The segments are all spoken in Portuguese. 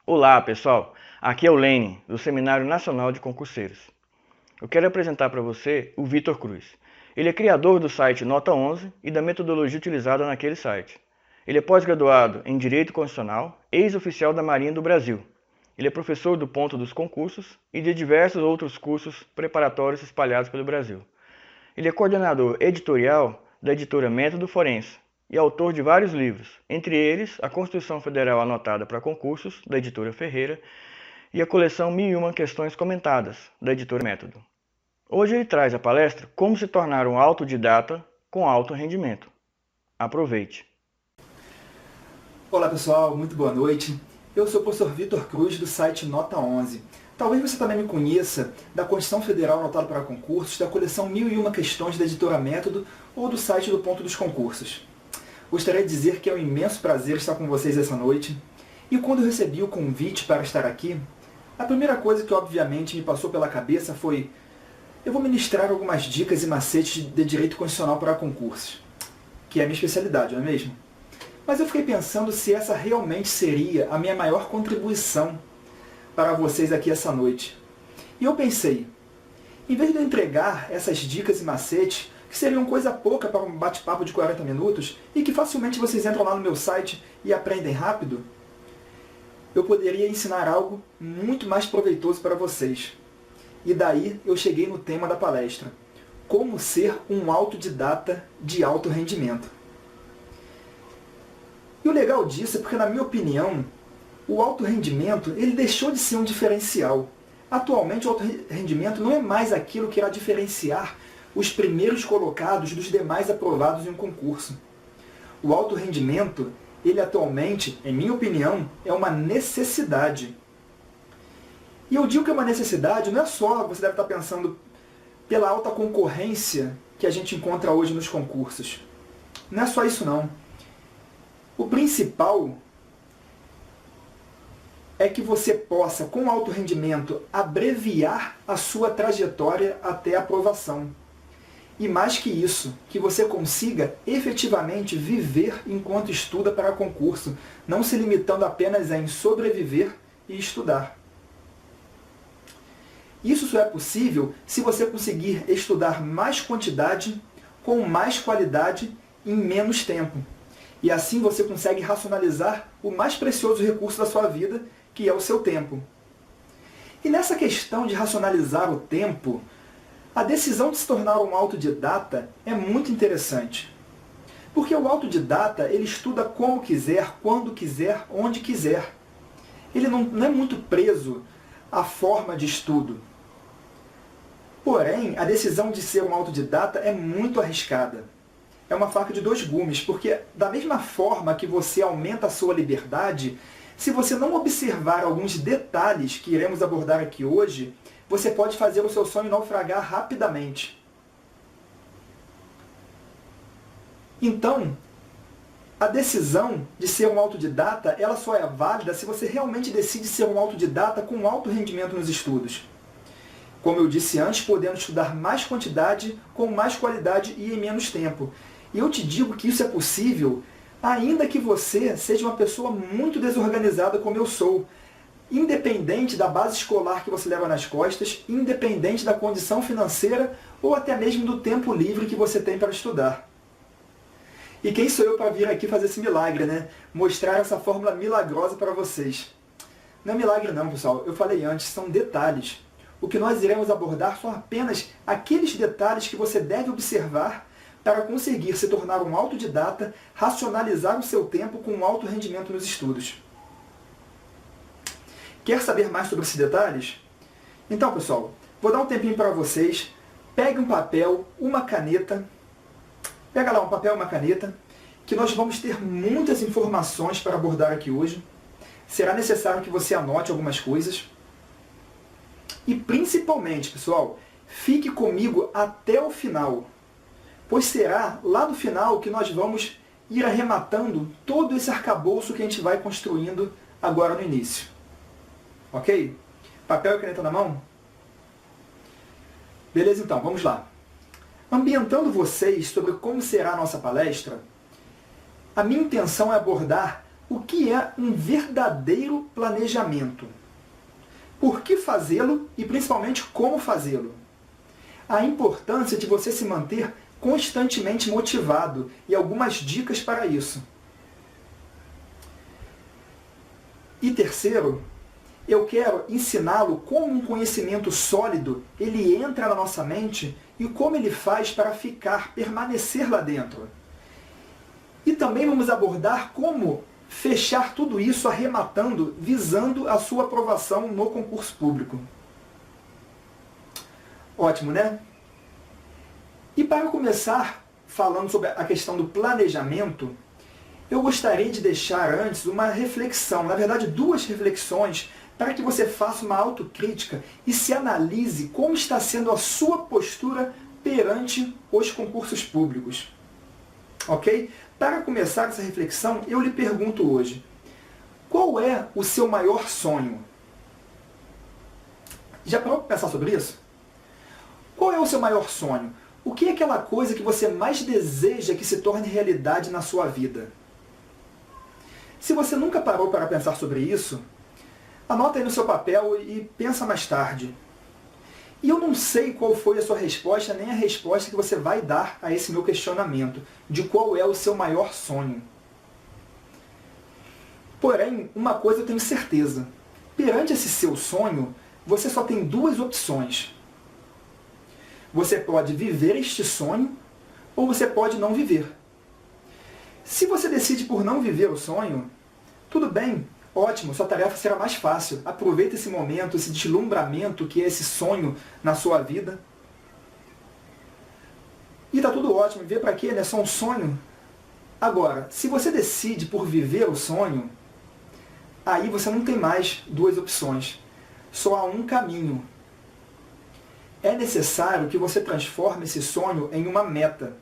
Olá pessoal, aqui é o Lene, do Seminário Nacional de Concurseiros. Eu quero apresentar para você o Vitor Cruz. Ele é criador do site Nota 11 e da metodologia utilizada naquele site. Ele é pós-graduado em Direito Constitucional, ex-oficial da Marinha do Brasil. Ele é professor do Ponto dos Concursos e de diversos outros cursos preparatórios espalhados pelo Brasil. Ele é coordenador editorial da editora Método Forense e autor de vários livros, entre eles a Constituição Federal Anotada para Concursos, da editora Ferreira, e a coleção 1001 Questões Comentadas, da editora Método. Hoje ele traz a palestra Como se tornar um autodidata com alto rendimento. Aproveite! Olá pessoal, muito boa noite. Eu sou o professor Vitor Cruz, do site Nota 11. Talvez você também me conheça da Constituição Federal Anotada para Concursos, da coleção 1001 Questões da editora Método ou do site do Ponto dos Concursos. Gostaria de dizer que é um imenso prazer estar com vocês essa noite. E quando eu recebi o convite para estar aqui, a primeira coisa que obviamente me passou pela cabeça foi: eu vou ministrar algumas dicas e macetes de direito constitucional para concursos, que é a minha especialidade, não é mesmo? Mas eu fiquei pensando se essa realmente seria a minha maior contribuição para vocês aqui essa noite. E eu pensei, em vez de eu entregar essas dicas e macetes, que seriam coisa pouca para um bate-papo de 40 minutos, e que facilmente vocês entram lá no meu site e aprendem rápido, eu poderia ensinar algo muito mais proveitoso para vocês. E daí eu cheguei no tema da palestra: como ser um autodidata de alto rendimento. E o legal disso é porque, na minha opinião, o alto rendimento ele deixou de ser um diferencial. Atualmente o alto rendimento não é mais aquilo que irá diferenciar os primeiros colocados dos demais aprovados em um concurso. O alto rendimento, ele atualmente, em minha opinião, é uma necessidade. E eu digo que é uma necessidade, não é só, você deve estar pensando, pela alta concorrência que a gente encontra hoje nos concursos. Não é só isso não. O principal é que você possa, com alto rendimento, abreviar a sua trajetória até a aprovação. E mais que isso, que você consiga efetivamente viver enquanto estuda para concurso, não se limitando apenas em sobreviver e estudar. Isso só é possível se você conseguir estudar mais quantidade, com mais qualidade, em menos tempo. E assim você consegue racionalizar o mais precioso recurso da sua vida, que é o seu tempo. E nessa questão de racionalizar o tempo, a decisão de se tornar um autodidata é muito interessante. Porque o autodidata, ele estuda como quiser, quando quiser, onde quiser. Ele não é muito preso à forma de estudo. Porém, a decisão de ser um autodidata é muito arriscada. É uma faca de dois gumes, porque da mesma forma que você aumenta a sua liberdade, se você não observar alguns detalhes que iremos abordar aqui hoje, você pode fazer o seu sonho naufragar rapidamente. Então, a decisão de ser um autodidata, ela só é válida se você realmente decide ser um autodidata com alto rendimento nos estudos. Como eu disse antes, podendo estudar mais quantidade, com mais qualidade e em menos tempo. E eu te digo que isso é possível, ainda que você seja uma pessoa muito desorganizada como eu sou, independente da base escolar que você leva nas costas, independente da condição financeira ou até mesmo do tempo livre que você tem para estudar. E quem sou eu para vir aqui fazer esse milagre, né? Mostrar essa fórmula milagrosa para vocês. Não é milagre não, pessoal. Eu falei antes, são detalhes. O que nós iremos abordar são apenas aqueles detalhes que você deve observar para conseguir se tornar um autodidata, racionalizar o seu tempo com um alto rendimento nos estudos. Quer saber mais sobre esses detalhes? Então, pessoal, vou dar um tempinho para vocês. Pegue um papel, uma caneta. Pega lá um papel e uma caneta, que nós vamos ter muitas informações para abordar aqui hoje. Será necessário que você anote algumas coisas. E principalmente, pessoal, fique comigo até o final, pois será lá no final que nós vamos ir arrematando todo esse arcabouço que a gente vai construindo agora no início. Ok? Papel e caneta na mão? Beleza, então, vamos lá. Ambientando vocês sobre como será a nossa palestra, a minha intenção é abordar o que é um verdadeiro planejamento. Por que fazê-lo e principalmente como fazê-lo. A importância de você se manter constantemente motivado e algumas dicas para isso. E terceiro, eu quero ensiná-lo como um conhecimento sólido ele entra na nossa mente e como ele faz para ficar, permanecer lá dentro. E também vamos abordar como fechar tudo isso arrematando, visando a sua aprovação no concurso público. Ótimo, né? E para começar falando sobre a questão do planejamento, eu gostaria de deixar antes uma reflexão, na verdade duas reflexões, para que você faça uma autocrítica e se analise como está sendo a sua postura perante os concursos públicos. Ok? Para começar essa reflexão, eu lhe pergunto hoje, qual é o seu maior sonho? Já parou para pensar sobre isso? Qual é o seu maior sonho? O que é aquela coisa que você mais deseja que se torne realidade na sua vida? Se você nunca parou para pensar sobre isso, anota aí no seu papel e pensa mais tarde. E eu não sei qual foi a sua resposta, nem a resposta que você vai dar a esse meu questionamento, de qual é o seu maior sonho. Porém, uma coisa eu tenho certeza. Perante esse seu sonho, você só tem duas opções. Você pode viver este sonho, ou você pode não viver. Se você decide por não viver o sonho, tudo bem, ótimo, sua tarefa será mais fácil. Aproveita esse momento, esse deslumbramento que é esse sonho na sua vida. E está tudo ótimo, viver para quê? É só um sonho. Agora, se você decide por viver o sonho, aí você não tem mais duas opções. Só há um caminho. É necessário que você transforme esse sonho em uma meta.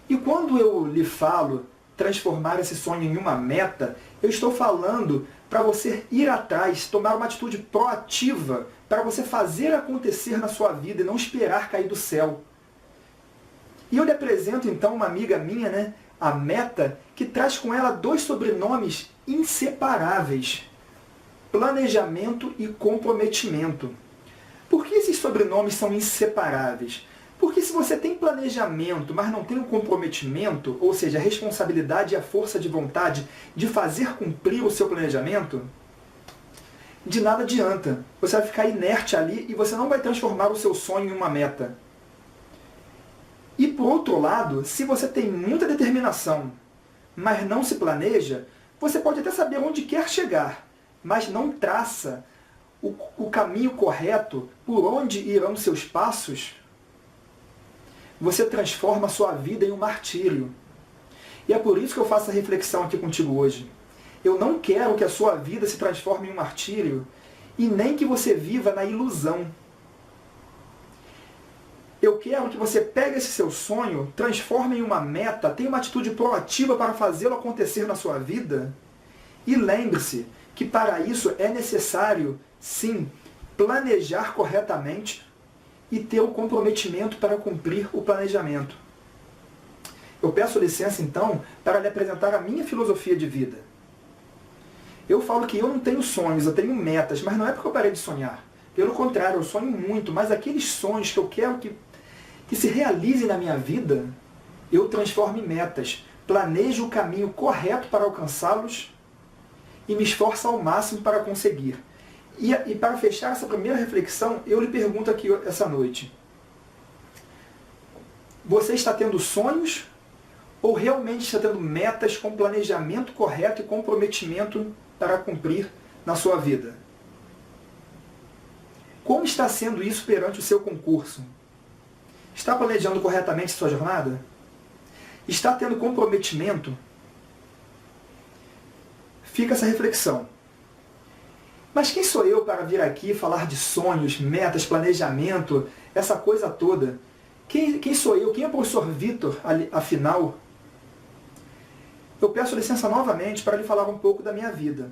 E quando eu lhe falo transformar esse sonho em uma meta, eu estou falando para você ir atrás, tomar uma atitude proativa, para você fazer acontecer na sua vida e não esperar cair do céu. E eu lhe apresento então uma amiga minha, a Meta, que traz com ela dois sobrenomes inseparáveis: planejamento e comprometimento. Por que esses sobrenomes são inseparáveis? Porque se você tem planejamento, mas não tem o comprometimento, ou seja, a responsabilidade e a força de vontade de fazer cumprir o seu planejamento, de nada adianta. Você vai ficar inerte ali e você não vai transformar o seu sonho em uma meta. E por outro lado, se você tem muita determinação, mas não se planeja, você pode até saber onde quer chegar, mas não traça o caminho correto, por onde irão seus passos, você transforma a sua vida em um martírio. E é por isso que eu faço a reflexão aqui contigo hoje. Eu não quero que a sua vida se transforme em um martírio e nem que você viva na ilusão. Eu quero que você pegue esse seu sonho, transforme em uma meta, tenha uma atitude proativa para fazê-lo acontecer na sua vida. E lembre-se que para isso é necessário, sim, planejar corretamente e ter o comprometimento para cumprir o planejamento. Eu peço licença, então, para lhe apresentar a minha filosofia de vida. Eu falo que eu não tenho sonhos, eu tenho metas, mas não é porque eu parei de sonhar. Pelo contrário, eu sonho muito, mas aqueles sonhos que eu quero que se realizem na minha vida, eu transformo em metas, planejo o caminho correto para alcançá-los e me esforço ao máximo para conseguir. E para fechar essa primeira reflexão, eu lhe pergunto aqui essa noite: você está tendo sonhos ou realmente está tendo metas com planejamento correto e comprometimento para cumprir na sua vida? Como está sendo isso perante o seu concurso? Está planejando corretamente sua jornada? Está tendo comprometimento? Fica essa reflexão. Mas quem sou eu para vir aqui falar de sonhos, metas, planejamento, essa coisa toda? Quem sou eu? Quem é o professor Vitor, afinal? Eu peço licença novamente para lhe falar um pouco da minha vida.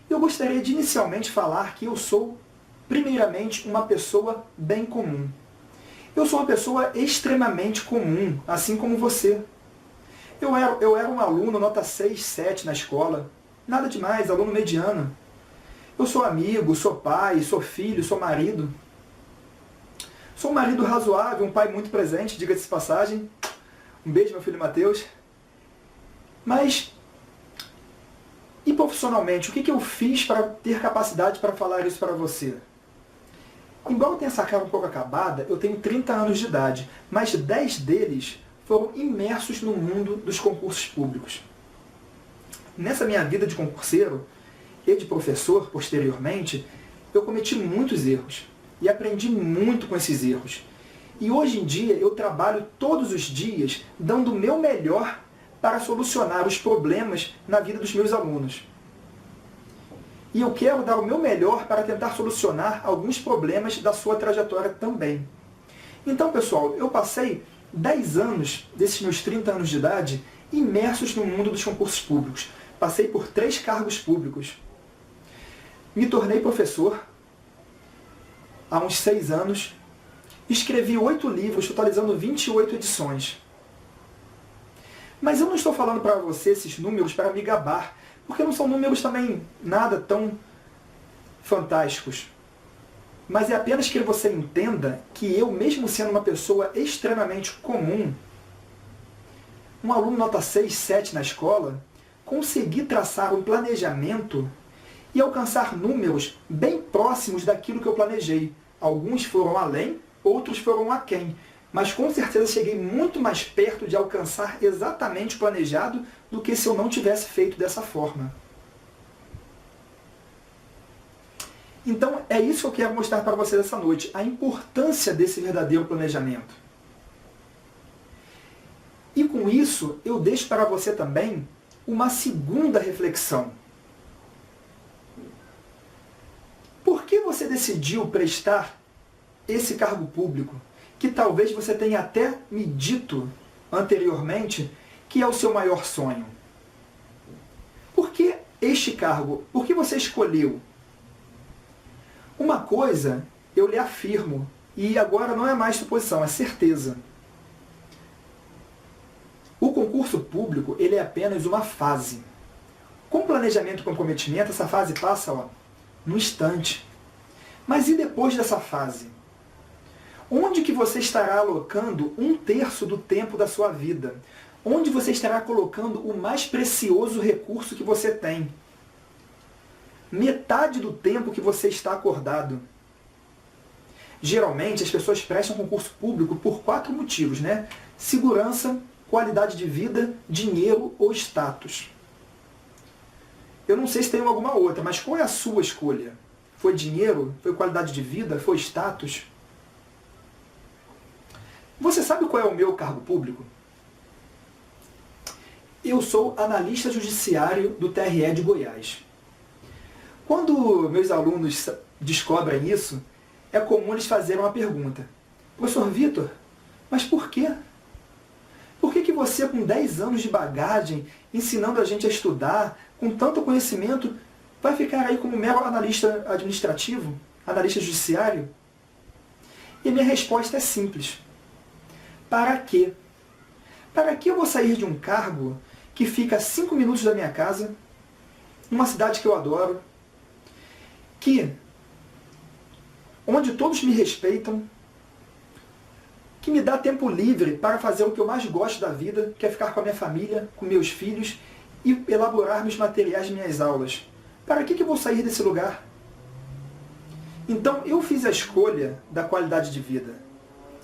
Eu gostaria de inicialmente falar que eu sou, primeiramente, uma pessoa bem comum. Eu sou uma pessoa extremamente comum, assim como você. Eu era um aluno nota 6, 7 na escola. Nada demais, aluno mediano. Eu sou amigo, sou pai, sou filho, sou marido. Sou um marido razoável, um pai muito presente, diga-se de passagem. Um beijo, meu filho Matheus. Mas, e profissionalmente, o que eu fiz para ter capacidade para falar isso para você? Embora eu tenha essa cara um pouco acabada, eu tenho 30 anos de idade, mas 10 deles foram imersos no mundo dos concursos públicos. Nessa minha vida de concurseiro e de professor, posteriormente, eu cometi muitos erros e aprendi muito com esses erros. E hoje em dia eu trabalho todos os dias dando o meu melhor para solucionar os problemas na vida dos meus alunos. E eu quero dar o meu melhor para tentar solucionar alguns problemas da sua trajetória também. Então, pessoal, eu passei 10 anos desses meus 30 anos de idade imersos no mundo dos concursos públicos. Passei por 3 cargos públicos. Me tornei professor há uns 6 anos. Escrevi 8 livros, totalizando 28 edições. Mas eu não estou falando para você esses números para me gabar, porque não são números também nada tão fantásticos. Mas é apenas que você entenda que eu, mesmo sendo uma pessoa extremamente comum, um aluno nota 6, 7 na escola, consegui traçar um planejamento e alcançar números bem próximos daquilo que eu planejei. Alguns foram além, outros foram aquém. Mas com certeza cheguei muito mais perto de alcançar exatamente o planejado do que se eu não tivesse feito dessa forma. Então é isso que eu quero mostrar para vocês essa noite, a importância desse verdadeiro planejamento. E com isso eu deixo para você também uma segunda reflexão. Por que você decidiu prestar esse cargo público, que talvez você tenha até me dito anteriormente que é o seu maior sonho? Por que este cargo? Por que você escolheu? Uma coisa eu lhe afirmo, e agora não é mais suposição, é certeza. O concurso público ele é apenas uma fase. Com planejamento e comprometimento, essa fase passa no instante. Mas e depois dessa fase? Onde que você estará alocando 1/3 do tempo da sua vida? Onde você estará colocando o mais precioso recurso que você tem? Metade do tempo que você está acordado. Geralmente as pessoas prestam concurso público por 4 motivos, né? Segurança, qualidade de vida, dinheiro ou status. Eu não sei se tem alguma outra, mas qual é a sua escolha? Foi dinheiro? Foi qualidade de vida? Foi status? Você sabe qual é o meu cargo público? Eu sou analista judiciário do TRE de Goiás. Quando meus alunos descobrem isso, é comum eles fazerem uma pergunta. Professor Vitor, mas por quê? Por que você, com 10 anos de bagagem, ensinando a gente a estudar, com tanto conhecimento, vai ficar aí como mero analista administrativo, analista judiciário? E a minha resposta é simples. Para quê? Para que eu vou sair de um cargo que fica a 5 minutos da minha casa, numa cidade que eu adoro, onde todos me respeitam, que me dá tempo livre para fazer o que eu mais gosto da vida, que é ficar com a minha família, com meus filhos e elaborar meus materiais de minhas aulas. Para que eu vou sair desse lugar? Então eu fiz a escolha da qualidade de vida.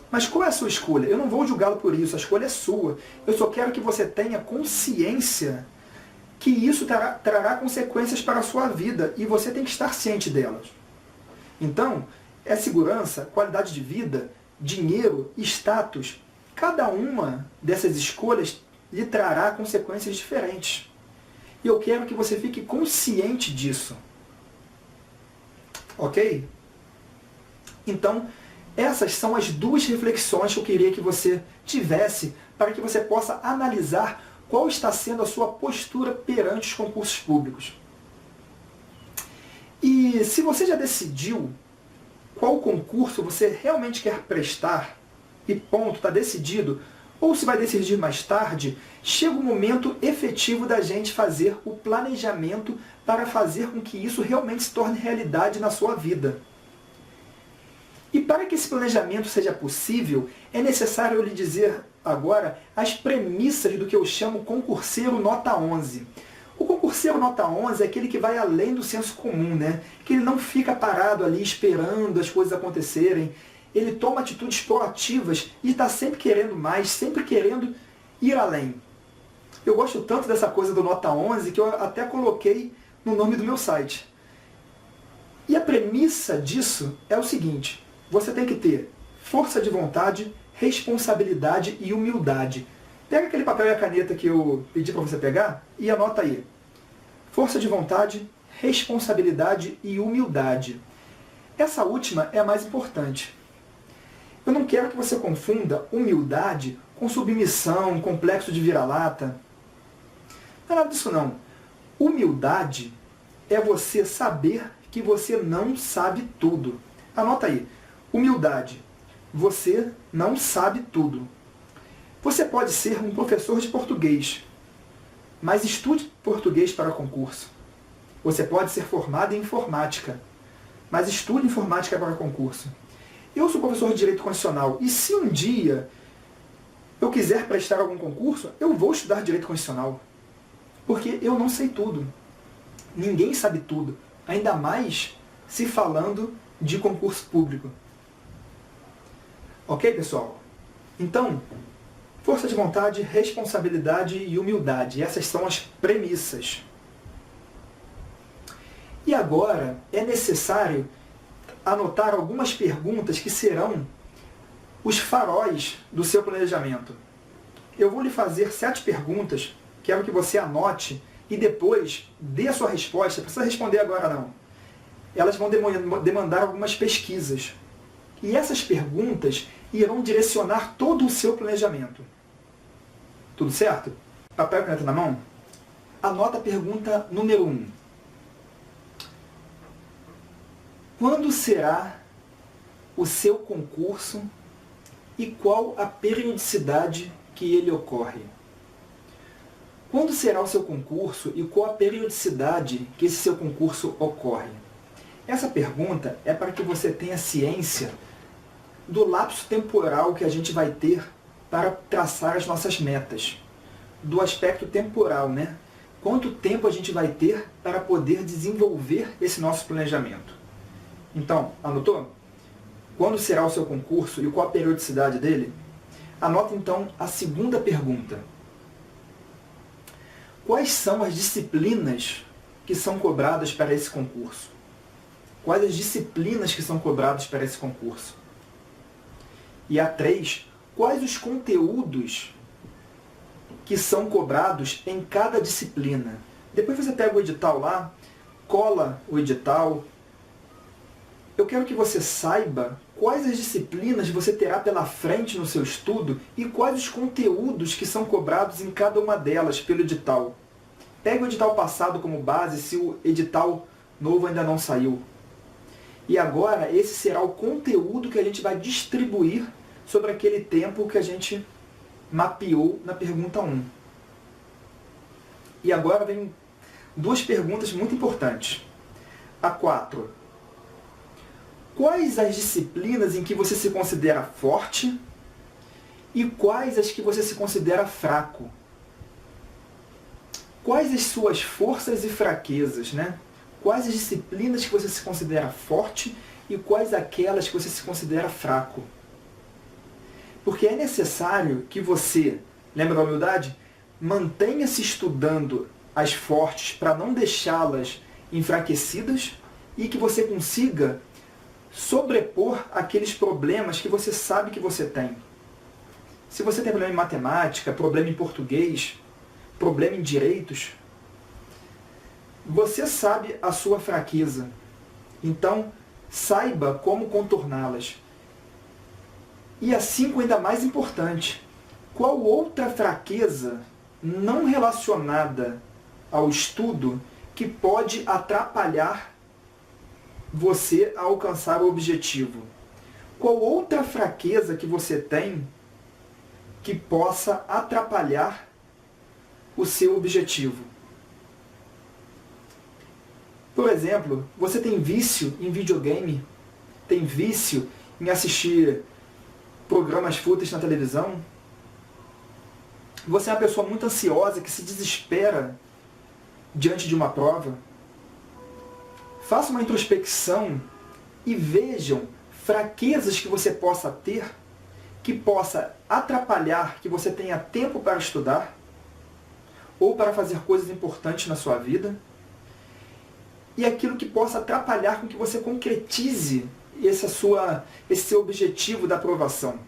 Mas qual é a sua escolha? Eu não vou julgá-lo por isso, a escolha é sua. Eu só quero que você tenha consciência que isso trará consequências para a sua vida e você tem que estar ciente delas. Então, é segurança, qualidade de vida, dinheiro, status. Cada uma dessas escolhas lhe trará consequências diferentes. E eu quero que você fique consciente disso. Ok? Então, essas são as 2 reflexões que eu queria que você tivesse para que você possa analisar qual está sendo a sua postura perante os concursos públicos. E se você já decidiu qual concurso você realmente quer prestar, e ponto, está decidido, ou se vai decidir mais tarde, chega o momento efetivo da gente fazer o planejamento para fazer com que isso realmente se torne realidade na sua vida. E para que esse planejamento seja possível, é necessário eu lhe dizer agora as premissas do que eu chamo concurseiro nota 11. O concurseiro nota 11 é aquele que vai além do senso comum, né? Que ele não fica parado ali esperando as coisas acontecerem. Ele toma atitudes proativas e está sempre querendo mais, sempre querendo ir além. Eu gosto tanto dessa coisa do nota 11 que eu até coloquei no nome do meu site. E a premissa disso é o seguinte: você tem que ter força de vontade, responsabilidade e humildade. Pega aquele papel e a caneta que eu pedi para você pegar e anota aí. Força de vontade, responsabilidade e humildade. Essa última é a mais importante. Eu não quero que você confunda humildade com submissão, complexo de vira-lata. Não é nada disso não. Humildade é você saber que você não sabe tudo. Anota aí. Humildade. Você não sabe tudo. Você pode ser um professor de português, mas estude português para concurso. Você pode ser formado em informática, mas estude informática para concurso. Eu sou professor de Direito Constitucional e se um dia eu quiser prestar algum concurso, eu vou estudar Direito Constitucional. Porque eu não sei tudo. Ninguém sabe tudo. Ainda mais se falando de concurso público. Ok, pessoal? Então, força de vontade, responsabilidade e humildade. Essas são as premissas. E agora é necessário anotar algumas perguntas que serão os faróis do seu planejamento. Eu vou lhe fazer 7 perguntas, quero que você anote e depois dê a sua resposta. Não precisa responder agora não. Elas vão demandar algumas pesquisas. E essas perguntas irão direcionar todo o seu planejamento. Tudo certo? Papel e caneta na mão? Anota a pergunta número 1. Quando será o seu concurso e qual a periodicidade que ele ocorre? Quando será o seu concurso e qual a periodicidade que esse seu concurso ocorre? Essa pergunta é para que você tenha ciência do lapso temporal que a gente vai ter para traçar as nossas metas. Do aspecto temporal, né? Quanto tempo a gente vai ter para poder desenvolver esse nosso planejamento? Então, anotou? Quando será o seu concurso e qual a periodicidade dele? Anota então a segunda pergunta. Quais são as disciplinas que são cobradas para esse concurso? Quais as disciplinas que são cobradas para esse concurso? E a 3, quais os conteúdos que são cobrados em cada disciplina? Depois você pega o edital lá, cola o edital. Eu quero que você saiba quais as disciplinas você terá pela frente no seu estudo e quais os conteúdos que são cobrados em cada uma delas pelo edital. Pega o edital passado como base, se o edital novo ainda não saiu. E agora, esse será o conteúdo que a gente vai distribuir sobre aquele tempo que a gente mapeou na pergunta 1. E agora vem 2 perguntas muito importantes. A 4. Quais as disciplinas em que você se considera forte e quais as que você se considera fraco? Quais as suas forças e fraquezas, né? Quais as disciplinas que você se considera forte e quais aquelas que você se considera fraco? Porque é necessário que você, lembra da humildade? Mantenha-se estudando as fortes para não deixá-las enfraquecidas e que você consiga sobrepor aqueles problemas que você sabe que você tem. Se você tem problema em matemática, problema em português, problema em direitos, você sabe a sua fraqueza. Então, saiba como contorná-las. E a 5, ainda mais importante, qual outra fraqueza não relacionada ao estudo que pode atrapalhar você a alcançar o objetivo? Qual outra fraqueza que você tem que possa atrapalhar o seu objetivo? Por exemplo, você tem vício em videogame? Tem vício em assistir programas fúteis na televisão? Você é uma pessoa muito ansiosa que se desespera diante de uma prova? Faça uma introspecção e vejam fraquezas que você possa ter, que possa atrapalhar que você tenha tempo para estudar ou para fazer coisas importantes na sua vida, e aquilo que possa atrapalhar com que você concretize esse seu objetivo da aprovação.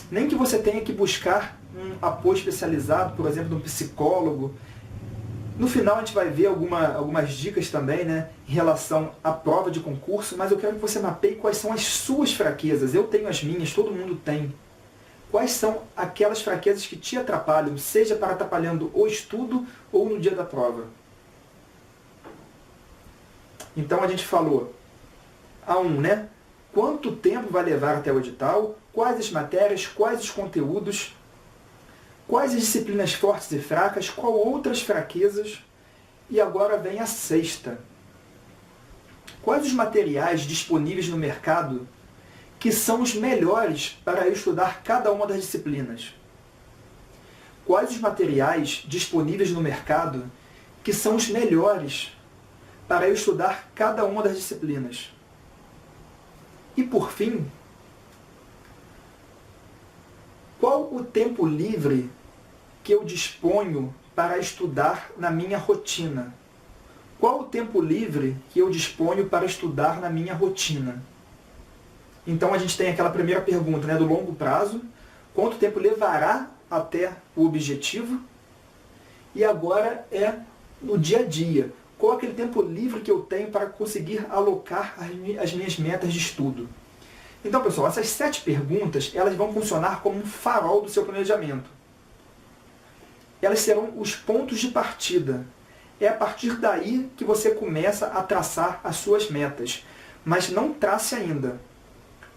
Nem que você tenha que buscar um apoio especializado, por exemplo, de um psicólogo. No final a gente vai ver algumas dicas também, né, em relação à prova de concurso, mas eu quero que você mapeie quais são as suas fraquezas. Eu tenho as minhas, todo mundo tem. Quais são aquelas fraquezas que te atrapalham, seja para atrapalhando o estudo ou no dia da prova? Então a gente falou, né? Quanto tempo vai levar até o edital, quais as matérias, quais os conteúdos, quais as disciplinas fortes e fracas, qual outras fraquezas, e agora vem a sexta. Quais os materiais disponíveis no mercado que são os melhores para eu estudar cada uma das disciplinas? Quais os materiais disponíveis no mercado que são os melhores para eu estudar cada uma das disciplinas? E por fim, qual o tempo livre que eu disponho para estudar na minha rotina? Qual o tempo livre que eu disponho para estudar na minha rotina? Então a gente tem aquela primeira pergunta, né, do longo prazo, quanto tempo levará até o objetivo? E agora é no dia a dia. Qual é aquele tempo livre que eu tenho para conseguir alocar as minhas metas de estudo? Então, pessoal, essas 7 perguntas, elas vão funcionar como um farol do seu planejamento. Elas serão os pontos de partida. É a partir daí que você começa a traçar as suas metas. Mas não trace ainda,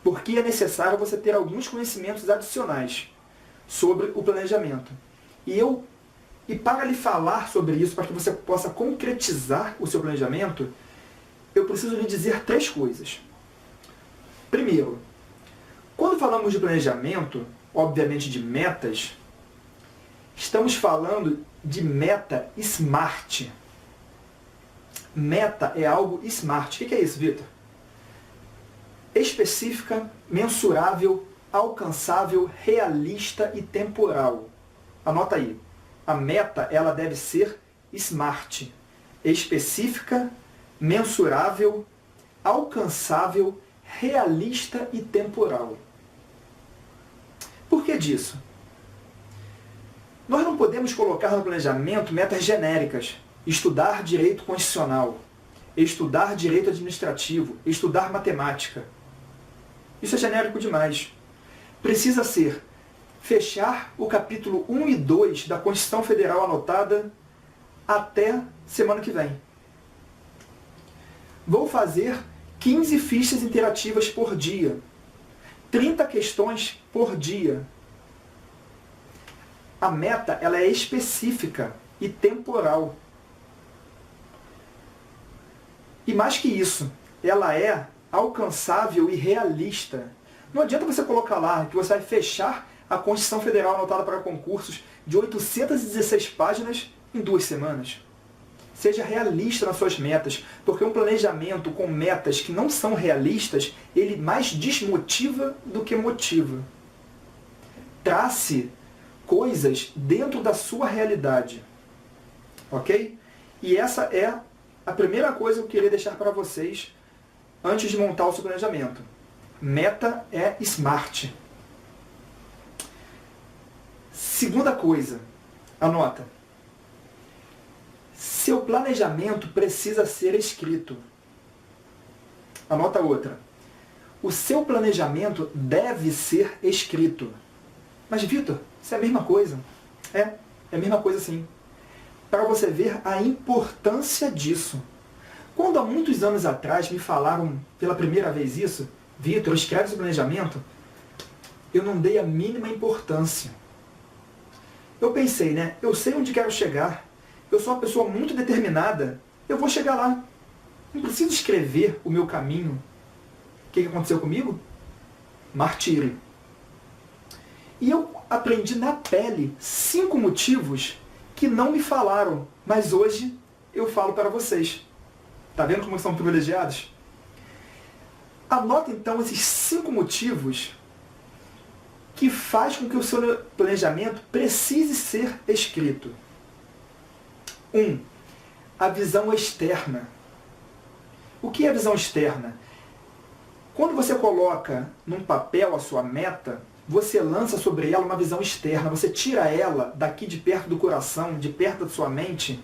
porque é necessário você ter alguns conhecimentos adicionais sobre o planejamento. E para lhe falar sobre isso, para que você possa concretizar o seu planejamento, eu preciso lhe dizer 3 coisas. Primeiro, quando falamos de planejamento, obviamente de metas, estamos falando de meta SMART. Meta é algo SMART. O que é isso, Vitor? Específica, mensurável, alcançável, realista e temporal. Anota aí. A meta, ela deve ser SMART. Específica, mensurável, alcançável, realista e temporal. Por que disso? Nós não podemos colocar no planejamento metas genéricas. Estudar direito constitucional, estudar direito administrativo, estudar matemática. Isso é genérico demais. Precisa ser fechar o capítulo 1 e 2 da Constituição Federal anotada até semana que vem. Vou fazer 15 fichas interativas por dia, 30 questões por dia. A meta, ela é específica e temporal. E mais que isso, ela é alcançável e realista. Não adianta você colocar lá que você vai fechar a Constituição Federal anotada para concursos de 816 páginas em 2 semanas. Seja realista nas suas metas, porque um planejamento com metas que não são realistas, ele mais desmotiva do que motiva. Trace coisas dentro da sua realidade. Ok? E essa é a primeira coisa que eu queria deixar para vocês antes de montar o seu planejamento. Meta é SMART. Segunda coisa, anota. Seu planejamento precisa ser escrito. Anota outra. O seu planejamento deve ser escrito. Mas, Vitor, isso é a mesma coisa. É a mesma coisa sim. Para você ver a importância disso. Quando há muitos anos atrás me falaram pela primeira vez isso, Vitor, escreve seu planejamento, eu não dei a mínima importância. Eu pensei, né? Eu sei onde quero chegar. Eu sou uma pessoa muito determinada. Eu vou chegar lá. Não preciso escrever o meu caminho. O que aconteceu comigo? Martírio. E eu aprendi na pele 5 motivos que não me falaram, mas hoje eu falo para vocês. Tá vendo como são privilegiados? Anota então esses 5 motivos que faz com que o seu planejamento precise ser escrito. 1. A visão externa. O que é a visão externa? Quando você coloca num papel a sua meta, você lança sobre ela uma visão externa, você tira ela daqui de perto do coração, de perto da sua mente,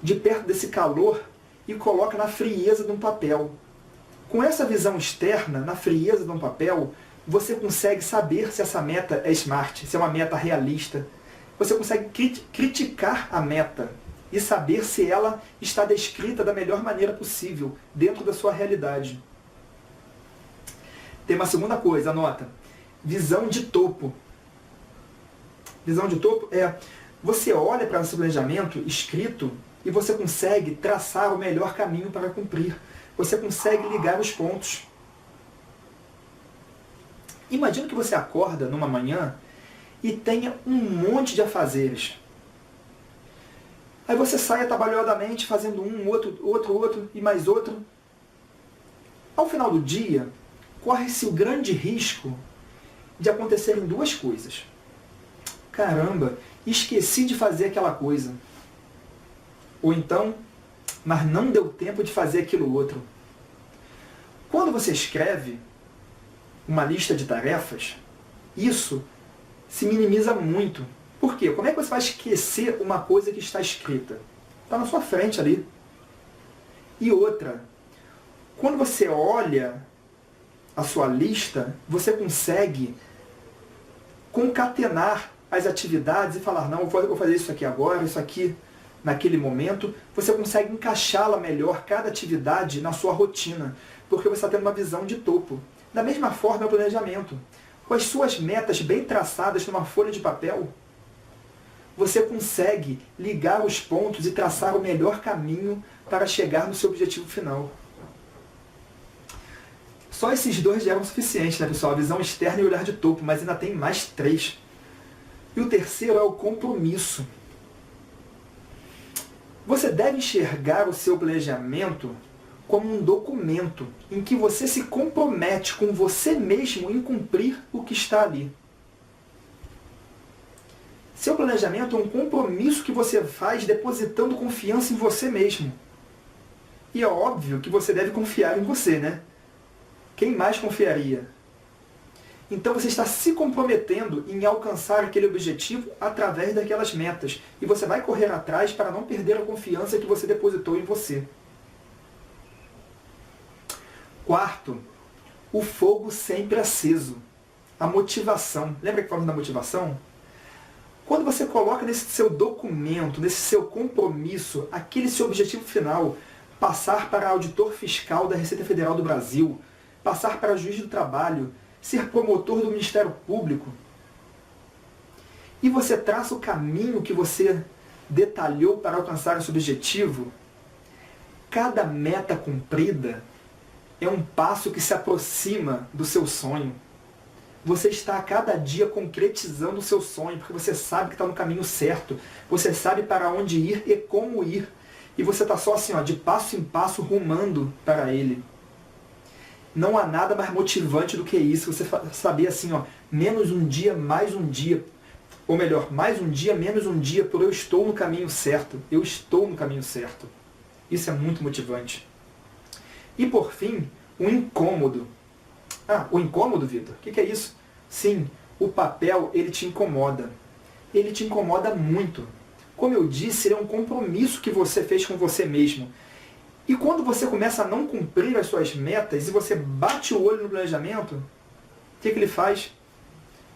de perto desse calor e coloca na frieza de um papel. Com essa visão externa, na frieza de um papel, você consegue saber se essa meta é smart, se é uma meta realista. Você consegue criticar a meta e saber se ela está descrita da melhor maneira possível, dentro da sua realidade. Tem uma segunda coisa, anota. Visão de topo. Visão de topo é, você olha para o seu planejamento escrito e você consegue traçar o melhor caminho para cumprir. Você consegue ligar os pontos. Imagina que você acorda numa manhã e tenha um monte de afazeres. Aí você sai atabalhoadamente fazendo um, outro e mais outro. Ao final do dia, corre-se o grande risco de acontecerem 2 coisas. Caramba, esqueci de fazer aquela coisa. Ou então, mas não deu tempo de fazer aquilo outro. Quando você escreve uma lista de tarefas, isso se minimiza muito. Por quê? Como é que você vai esquecer uma coisa que está escrita? Está na sua frente ali. E outra, quando você olha a sua lista, você consegue concatenar as atividades e falar, não, eu vou fazer isso aqui agora, isso aqui naquele momento. Você consegue encaixá-la melhor, cada atividade, na sua rotina, porque você está tendo uma visão de topo. Da mesma forma é o planejamento. Com as suas metas bem traçadas numa folha de papel, você consegue ligar os pontos e traçar o melhor caminho para chegar no seu objetivo final. Só esses 2 já eram suficientes, né, pessoal? A visão externa e o olhar de topo, mas ainda tem mais 3. E o terceiro é o compromisso. Você deve enxergar o seu planejamento como um documento em que você se compromete com você mesmo em cumprir o que está ali. Seu planejamento é um compromisso que você faz depositando confiança em você mesmo. E é óbvio que você deve confiar em você, né? Quem mais confiaria? Então você está se comprometendo em alcançar aquele objetivo através daquelas metas. E você vai correr atrás para não perder a confiança que você depositou em você. 4, o fogo sempre aceso. A motivação. Lembra que falamos da motivação? Quando você coloca nesse seu documento, nesse seu compromisso, aquele seu objetivo final, passar para auditor fiscal da Receita Federal do Brasil, passar para juiz do trabalho, ser promotor do Ministério Público, e você traça o caminho que você detalhou para alcançar esse objetivo, cada meta cumprida é um passo que se aproxima do seu sonho. Você está a cada dia concretizando o seu sonho, porque você sabe que está no caminho certo, você sabe para onde ir e como ir, e você está só assim, ó, de passo em passo, rumando para ele. Não há nada mais motivante do que isso, você saber assim, ó, menos um dia, mais um dia, ou melhor, mais um dia, menos um dia, por eu estou no caminho certo, eu estou no caminho certo. Isso é muito motivante. E por fim, o incômodo. Ah, o incômodo, Vitor? O que é isso? Sim, o papel, ele te incomoda. Ele te incomoda muito. Como eu disse, ele é um compromisso que você fez com você mesmo. E quando você começa a não cumprir as suas metas e você bate o olho no planejamento, o que ele faz?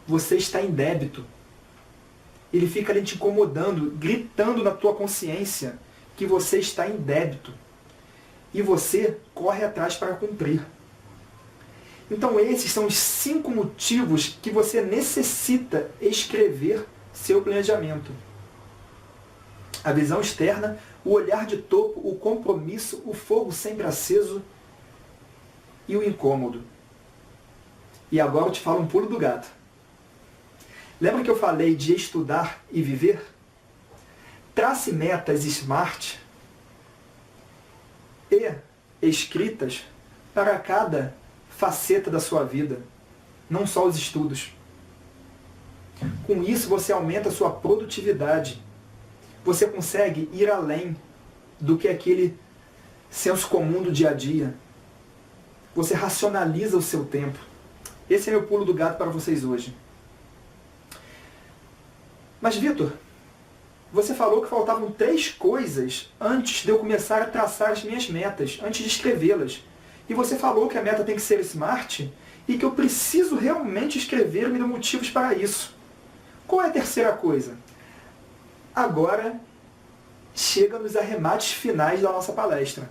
Você está em débito. Ele fica ali te incomodando, gritando na tua consciência que você está em débito. e você corre atrás para cumprir. Então esses são os 5 motivos que você necessita escrever seu planejamento. A visão externa, o olhar de topo, o compromisso, o fogo sempre aceso e o incômodo. E agora eu te falo um pulo do gato. Lembra que eu falei de estudar e viver? Trace metas SMART e escritas para cada faceta da sua vida, não só os estudos. Com isso você aumenta a sua produtividade. Você consegue ir além do que aquele senso comum do dia a dia. Você racionaliza o seu tempo. Esse é meu pulo do gato para vocês hoje. Mas, Vitor, você falou que faltavam 3 coisas antes de eu começar a traçar as minhas metas, antes de escrevê-las. E você falou que a meta tem que ser SMART e que eu preciso realmente escrever e me dar motivos para isso. Qual é a terceira coisa? Agora, chega nos arremates finais da nossa palestra.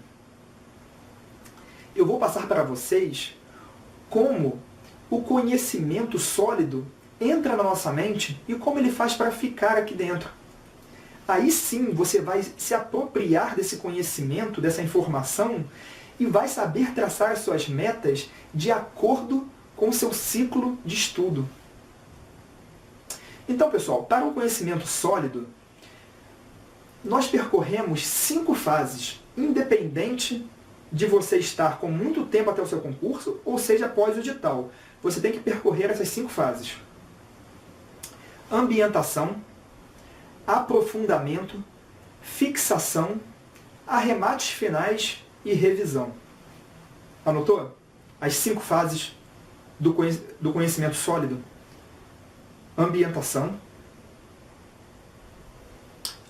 Eu vou passar para vocês como o conhecimento sólido entra na nossa mente e como ele faz para ficar aqui dentro. Aí sim você vai se apropriar desse conhecimento, dessa informação, e vai saber traçar as suas metas de acordo com o seu ciclo de estudo. Então, pessoal, para o conhecimento sólido, nós percorremos 5 fases, independente de você estar com muito tempo até o seu concurso, ou seja, após o edital. Você tem que percorrer essas 5 fases. Ambientação, aprofundamento, fixação, arremates finais e revisão. Anotou? As 5 fases do conhecimento sólido. Ambientação,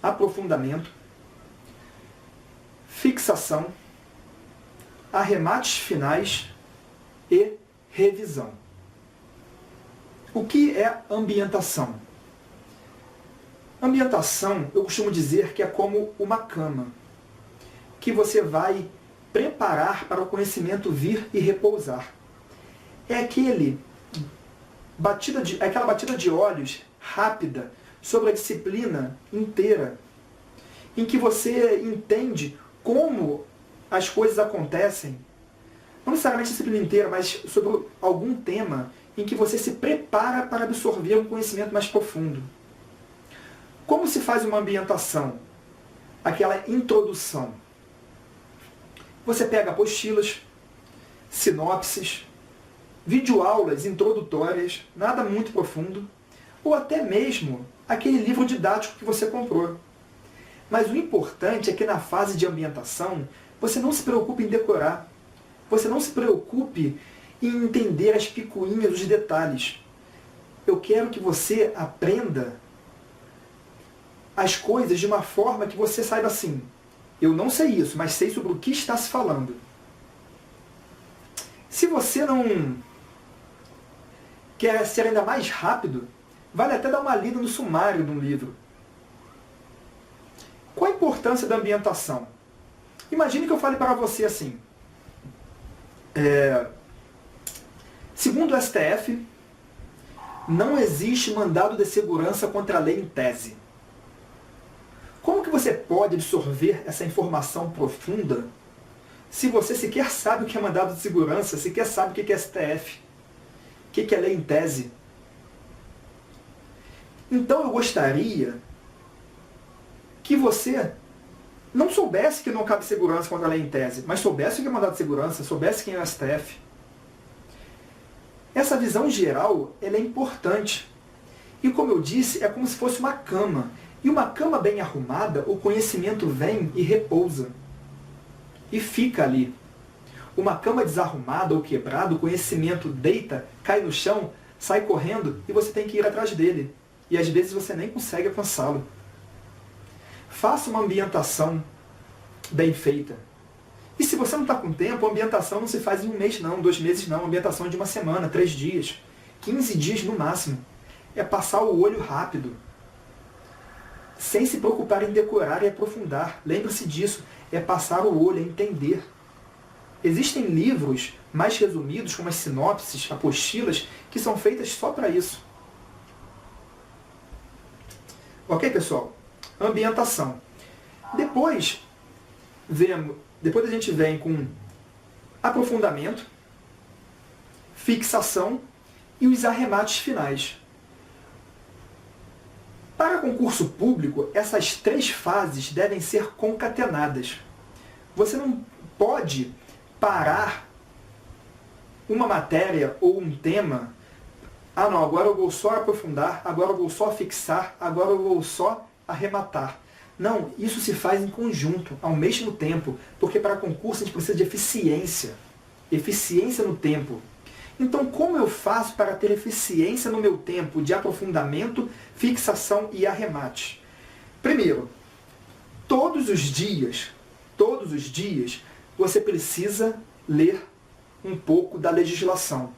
aprofundamento, fixação, arremates finais e revisão. O que é ambientação? Ambientação, eu costumo dizer que é como uma cama, que você vai preparar para o conhecimento vir e repousar. É aquela batida de olhos rápida sobre a disciplina inteira, em que você entende como as coisas acontecem, não necessariamente a disciplina inteira, mas sobre algum tema em que você se prepara para absorver um conhecimento mais profundo. Como se faz uma ambientação? Aquela introdução. Você pega apostilas, sinopses, videoaulas introdutórias, nada muito profundo, ou até mesmo aquele livro didático que você comprou. Mas o importante é que na fase de ambientação, você não se preocupe em decorar. Você não se preocupe em entender as picuinhas, os detalhes. Eu quero que você aprenda as coisas de uma forma que você saiba assim: eu não sei isso, mas sei sobre o que está se falando. Se você não quer ser ainda mais rápido, vale até dar uma lida no sumário de um livro. Qual a importância da ambientação? Imagine que eu fale para você assim: segundo o STF, não existe mandado de segurança contra a lei em tese. Como que você pode absorver essa informação profunda se você sequer sabe o que é mandado de segurança, sequer sabe o que é STF, o que é lei em tese? Então eu gostaria que você não soubesse que não cabe segurança contra a lei em tese, mas soubesse o que é mandado de segurança, soubesse quem é o STF. Essa visão geral, ela é importante. E como eu disse, é como se fosse uma cama. E uma cama bem arrumada, o conhecimento vem e repousa. E fica ali. Uma cama desarrumada ou quebrada, o conhecimento deita, cai no chão, sai correndo e você tem que ir atrás dele. E às vezes você nem consegue alcançá-lo. Faça uma ambientação bem feita. E se você não está com tempo, a ambientação não se faz em 1 mês não, 2 meses não. A ambientação é de 1 semana, 3 dias, 15 dias no máximo. É passar o olho rápido, sem se preocupar em decorar e aprofundar. Lembre-se disso, é passar o olho, é entender. Existem livros mais resumidos, como as sinopses, apostilas, que são feitas só para isso. Ok, pessoal? Ambientação. Depois a gente vem com aprofundamento, fixação e os arremates finais. Para concurso público, essas 3 fases devem ser concatenadas. Você não pode parar uma matéria ou um tema. Ah não, agora eu vou só aprofundar, agora eu vou só fixar, agora eu vou só arrematar. Não, isso se faz em conjunto, ao mesmo tempo, porque para concurso a gente precisa de eficiência. Eficiência no tempo. Então, como eu faço para ter eficiência no meu tempo de aprofundamento, fixação e arremate? Primeiro, todos os dias, você precisa ler um pouco da legislação.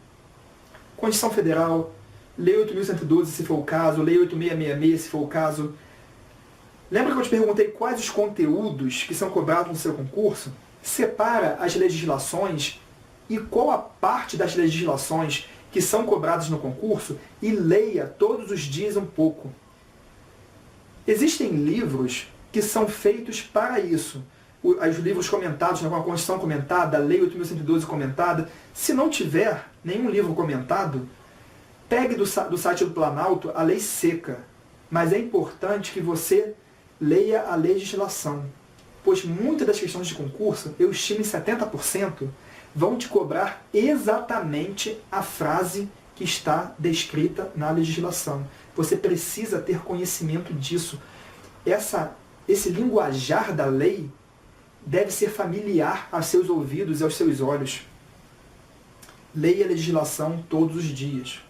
Constituição Federal, Lei 8.112, se for o caso, Lei 8.666, se for o caso. Lembra que eu te perguntei quais os conteúdos que são cobrados no seu concurso? Separa as legislações e qual a parte das legislações que são cobradas no concurso e leia todos os dias um pouco. Existem livros que são feitos para isso. Os livros comentados, com a Constituição comentada, a Lei 8.112 comentada. Se não tiver nenhum livro comentado, pegue do site do Planalto a lei seca. Mas é importante que você leia a legislação, pois muitas das questões de concurso, eu estimo em 70%, vão te cobrar exatamente a frase que está descrita na legislação. Você precisa ter conhecimento disso. Esse linguajar da lei deve ser familiar aos seus ouvidos e aos seus olhos. Leia a legislação todos os dias.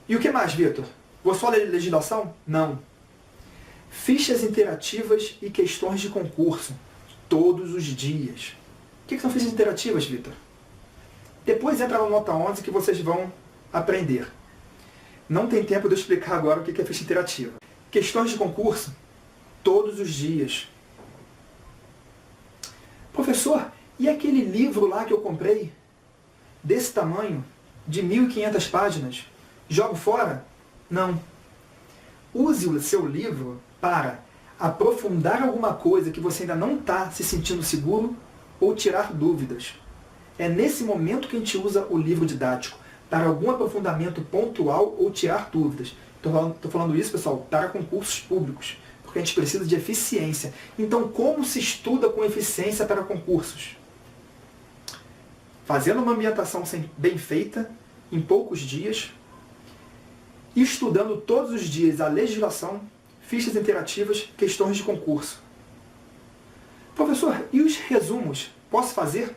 E o que mais, Vitor? Vou só ler a legislação? Não. Fichas interativas e questões de concurso, todos os dias. O que são fichas interativas, Vitor? Depois entra na nota 11 que vocês vão aprender. Não tem tempo de eu explicar agora o que é ficha interativa. Questões de concurso, todos os dias. Professor, e aquele livro lá que eu comprei, desse tamanho, de 1.500 páginas, jogo fora? Não. Use o seu livro para aprofundar alguma coisa que você ainda não está se sentindo seguro ou tirar dúvidas. É nesse momento que a gente usa o livro didático, para algum aprofundamento pontual ou tirar dúvidas. Estou falando isso, pessoal, para concursos públicos, porque a gente precisa de eficiência. Então, como se estuda com eficiência para concursos? Fazendo uma ambientação bem feita, em poucos dias, e estudando todos os dias a legislação, fichas interativas, questões de concurso. Professor, e os resumos? Posso fazer?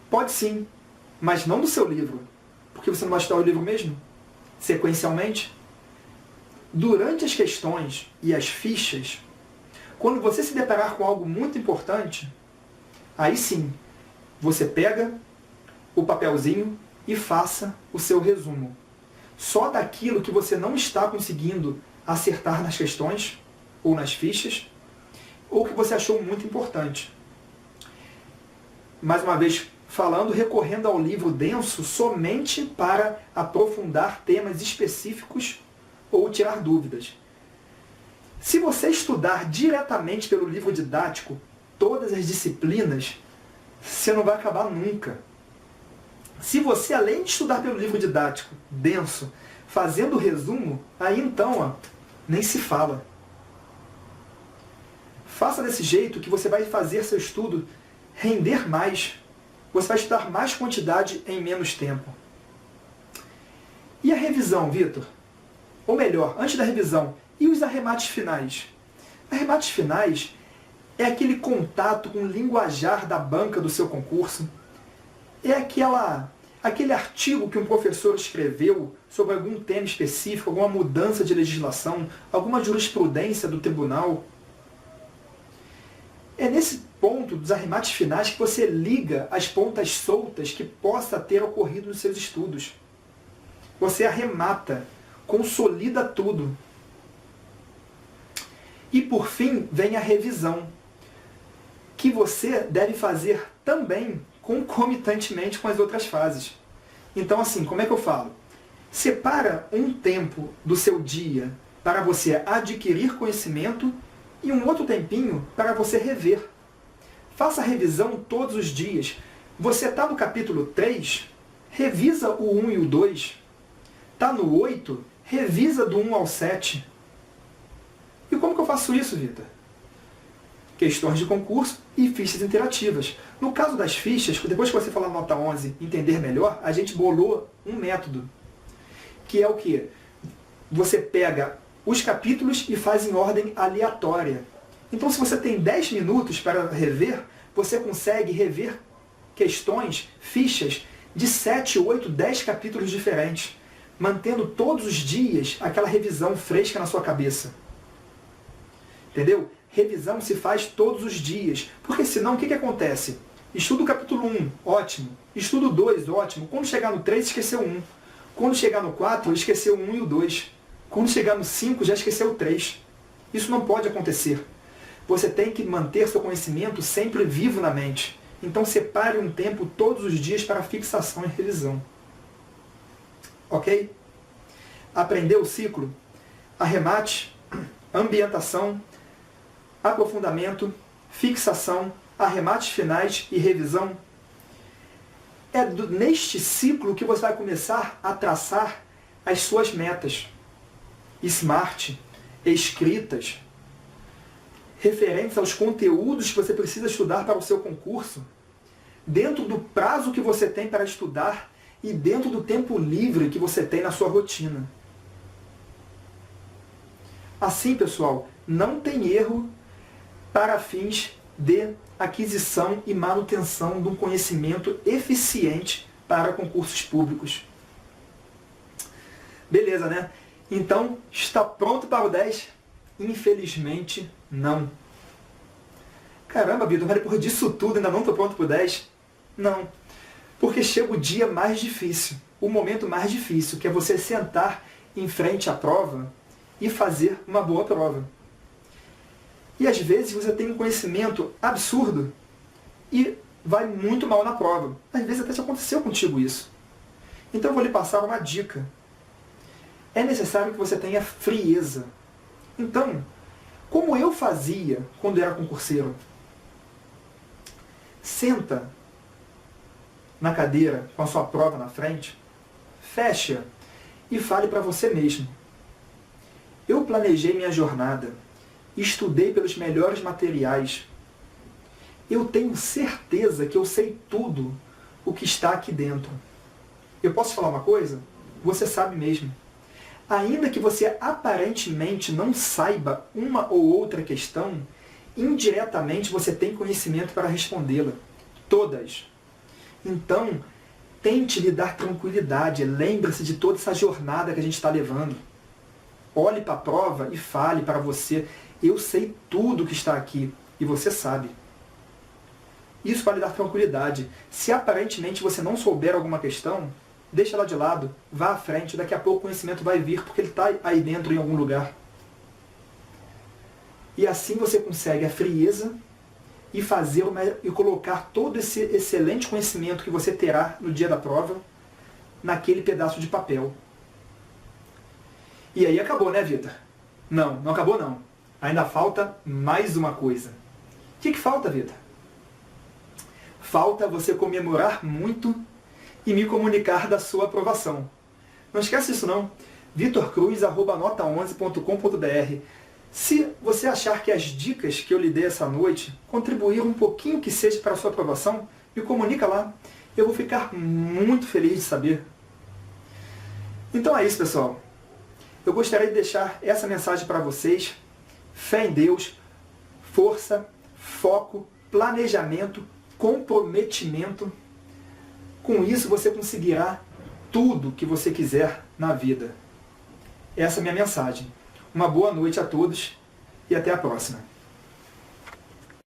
Pode sim, mas não do seu livro. Porque você não vai estudar o livro mesmo? Sequencialmente? Durante as questões e as fichas, quando você se deparar com algo muito importante, aí sim, você pega o papelzinho e faça o seu resumo. Só daquilo que você não está conseguindo acertar nas questões ou nas fichas, ou que você achou muito importante. Mais uma vez falando, recorrendo ao livro denso somente para aprofundar temas específicos ou tirar dúvidas. Se você estudar diretamente pelo livro didático todas as disciplinas, você não vai acabar nunca. Se você, além de estudar pelo livro didático denso, fazendo o resumo, aí então, nem se fala. Faça desse jeito que você vai fazer seu estudo render mais. Você vai estudar mais quantidade em menos tempo. E a revisão, Vitor? Ou melhor, antes da revisão, e os arremates finais? Arremates finais é aquele contato com o linguajar da banca do seu concurso. É aquele artigo que um professor escreveu sobre algum tema específico, alguma mudança de legislação, alguma jurisprudência do tribunal. É nesse ponto dos arremates finais que você liga as pontas soltas que possa ter ocorrido nos seus estudos. Você arremata, consolida tudo. E por fim vem a revisão. que você deve fazer também concomitantemente com as outras fases. Então, assim, como é que eu falo? Separa um tempo do seu dia para você adquirir conhecimento e um outro tempinho para você rever. Faça a revisão todos os dias. Você está no capítulo 3, revisa o 1 e o 2. Está no 8, revisa do 1 ao 7. E como que eu faço isso, Vitor? Questões de concurso e fichas interativas. No caso das fichas, depois que você falar nota 11, entender melhor, a gente bolou um método, que é o quê? Você pega os capítulos e faz em ordem aleatória. Então, se você tem 10 minutos para rever, você consegue rever questões, fichas, de 7, 8, 10 capítulos diferentes, mantendo todos os dias aquela revisão fresca na sua cabeça. Entendeu? Revisão se faz todos os dias, porque senão o que acontece? Estuda o capítulo 1, ótimo. Estuda o 2, ótimo. Quando chegar no 3, esqueceu o 1. Quando chegar no 4, esqueceu o 1 e o 2. Quando chegar no 5, já esqueceu o 3. Isso não pode acontecer. Você tem que manter seu conhecimento sempre vivo na mente. Então separe um tempo todos os dias para fixação e revisão. Ok? Aprendeu o ciclo? Arremate, ambientação, aprofundamento, fixação, arremates finais e revisão. É neste ciclo que você vai começar a traçar as suas metas. SMART, escritas, referentes aos conteúdos que você precisa estudar para o seu concurso, dentro do prazo que você tem para estudar e dentro do tempo livre que você tem na sua rotina. Assim, pessoal, não tem erro para fins de aquisição e manutenção de um conhecimento eficiente para concursos públicos. Beleza, né? Então, está pronto para o 10? Infelizmente, não. Caramba, Vitor, mas depois disso tudo ainda não estou pronto para o 10? Não. Porque chega o dia mais difícil, o momento mais difícil, que é você sentar em frente à prova e fazer uma boa prova. E às vezes você tem um conhecimento absurdo e vai muito mal na prova. Às vezes até já aconteceu contigo isso. Então eu vou lhe passar uma dica. É necessário que você tenha frieza. Então, como eu fazia quando era concurseiro? Senta na cadeira com a sua prova na frente, fecha e fale para você mesmo. Eu planejei minha jornada, estudei pelos melhores materiais. Eu tenho certeza que eu sei tudo o que está aqui dentro. Eu posso falar uma coisa? Você sabe mesmo. Ainda que você aparentemente não saiba uma ou outra questão, indiretamente você tem conhecimento para respondê-la. Todas. Então, tente lhe dar tranquilidade. Lembre-se de toda essa jornada que a gente está levando. Olhe para a prova e fale para você: eu sei tudo o que está aqui. E você sabe. Isso vai lhe dar tranquilidade. Se aparentemente você não souber alguma questão, deixa ela de lado, vá à frente, daqui a pouco o conhecimento vai vir, porque ele está aí dentro em algum lugar. E assim você consegue a frieza e e colocar todo esse excelente conhecimento que você terá no dia da prova naquele pedaço de papel. E aí acabou, né, Vitor? Não, não acabou não. Ainda falta mais uma coisa. O que falta, Vitor? Falta você comemorar muito e me comunicar da sua aprovação. Não esquece disso não. vitorcruz@nota11.com.br. Se você achar que as dicas que eu lhe dei essa noite contribuíram um pouquinho que seja para a sua aprovação, me comunica lá. Eu vou ficar muito feliz de saber. Então é isso, pessoal. Eu gostaria de deixar essa mensagem para vocês. Fé em Deus, força, foco, planejamento, comprometimento. Com isso você conseguirá tudo que você quiser na vida. Essa é a minha mensagem. Uma boa noite a todos e até a próxima.